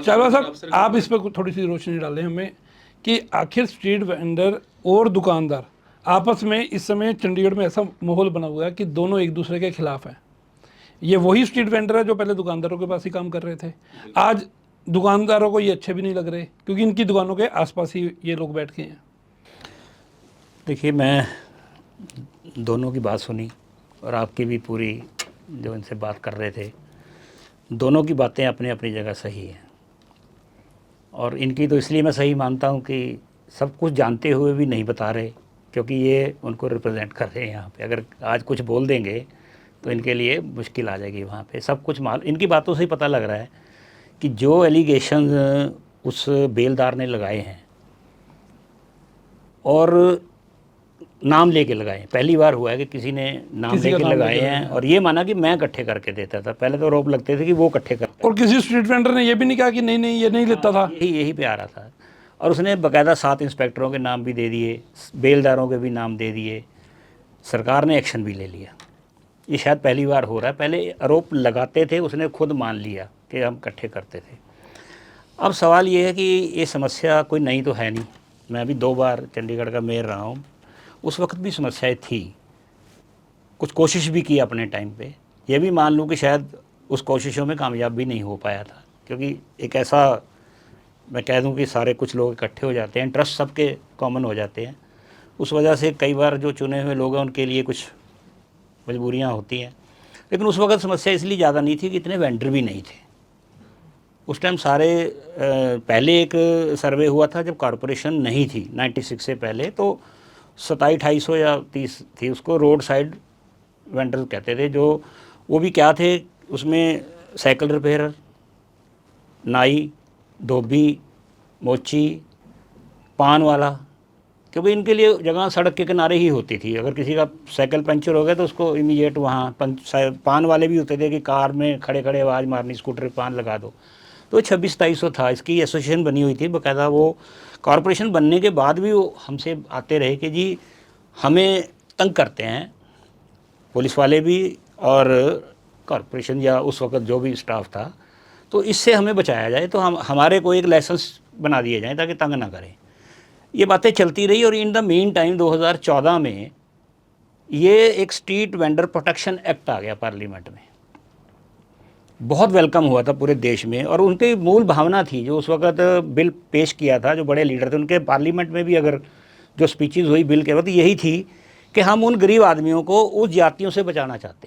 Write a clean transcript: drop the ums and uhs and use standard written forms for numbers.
चावला साहब, आप इस पर थोड़ी सी रोशनी डालें हमें कि आखिर स्ट्रीट वेंडर और दुकानदार आपस में इस समय चंडीगढ़ में ऐसा माहौल बना हुआ है कि दोनों एक दूसरे के खिलाफ हैं। ये वही स्ट्रीट वेंडर है जो पहले दुकानदारों के पास ही काम कर रहे थे। आज दुकानदारों को ये अच्छे भी नहीं लग रहे क्योंकि इनकी दुकानों के आसपास ही ये लोग बैठ के हैं। देखिए, मैं दोनों की बात सुनी और आपकी भी पूरी जो इनसे बात कर रहे थे, दोनों की बातें अपनी अपनी जगह सही हैं। और इनकी तो इसलिए मैं सही मानता हूँ कि सब कुछ जानते हुए भी नहीं बता रहे, क्योंकि ये उनको रिप्रेजेंट कर रहे हैं यहाँ पे। अगर आज कुछ बोल देंगे तो इनके लिए मुश्किल आ जाएगी वहाँ पे। सब कुछ इनकी बातों से ही पता लग रहा है कि जो एलिगेशन उस बेलदार ने लगाए हैं और नाम लेके लगाए, पहली बार हुआ है कि किसी ने नाम लेके लगाए हैं और ये माना कि मैं इकट्ठे करके देता था। पहले तो आरोप लगते थे कि वो इकट्ठे करते, और किसी स्ट्रीट वेंडर ने ये भी नहीं कहा कि नहीं नहीं ये नहीं लेता था। यही पे आ रहा था। और उसने बाकायदा 7 इंस्पेक्टरों के नाम भी दे दिए, बेलदारों के भी नाम दे दिए, सरकार ने एक्शन भी ले लिया। ये शायद पहली बार हो रहा है। पहले आरोप लगाते थे, उसने खुद मान लिया कि हम इकट्ठे करते थे। अब सवाल ये है कि ये समस्या कोई नई तो है नहीं। मैं अभी 2 बार चंडीगढ़ का मेयर रहा हूँ, उस वक्त भी समस्याएं थी। कुछ कोशिश भी की अपने टाइम पे। ये भी मान लूँ कि शायद उस कोशिशों में कामयाब भी नहीं हो पाया था, क्योंकि एक ऐसा, मैं कह दूँ कि सारे कुछ लोग इकट्ठे हो जाते हैं, इंटरेस्ट सबके कॉमन हो जाते हैं। उस वजह से कई बार जो चुने हुए लोग हैं उनके लिए कुछ मजबूरियाँ होती हैं। लेकिन उस वक्त समस्या इसलिए ज़्यादा नहीं थी कि इतने वेंडर भी नहीं थे उस टाइम। सारे पहले एक सर्वे हुआ था जब कॉरपोरेशन नहीं थी 96 से पहले, तो 2700 या 30 थी। उसको रोड साइड वेंडर कहते थे। जो वो भी क्या थे, उसमें साइकिल रिपेयरर, नाई, धोबी, मोची, पान वाला, क्योंकि इनके लिए जगह सड़क के किनारे ही होती थी। अगर किसी का साइकिल पंचर हो गया तो उसको इमीडिएट वहाँ पान वाले भी होते थे कि कार में खड़े खड़े आवाज़ मारनी, स्कूटर पे पान लगा दो। तो 2600-2700 था। इसकी एसोसिएशन बनी हुई थी बाकायदा। वो कॉरपोरेशन बनने के बाद भी वो हमसे आते रहे कि जी हमें तंग करते हैं पुलिस वाले भी और कॉरपोरेशन या उस वक्त जो भी स्टाफ था, तो इससे हमें बचाया जाए, तो हमारे को एक लाइसेंस बना दिए जाए ताकि तंग ना करें। ये बातें चलती रही और इन द मीन टाइम 2014 में ये एक स्ट्रीट वेंडर प्रोटेक्शन एक्ट आ गया पार्लियामेंट में। बहुत वेलकम हुआ था पूरे देश में। और उनकी मूल भावना थी, जो उस वक्त बिल पेश किया था, जो बड़े लीडर थे उनके पार्लियामेंट में भी अगर जो स्पीचेस हुई बिल के वक्त, यही थी कि हम उन गरीब आदमियों को उस जातियों से बचाना चाहते हैं।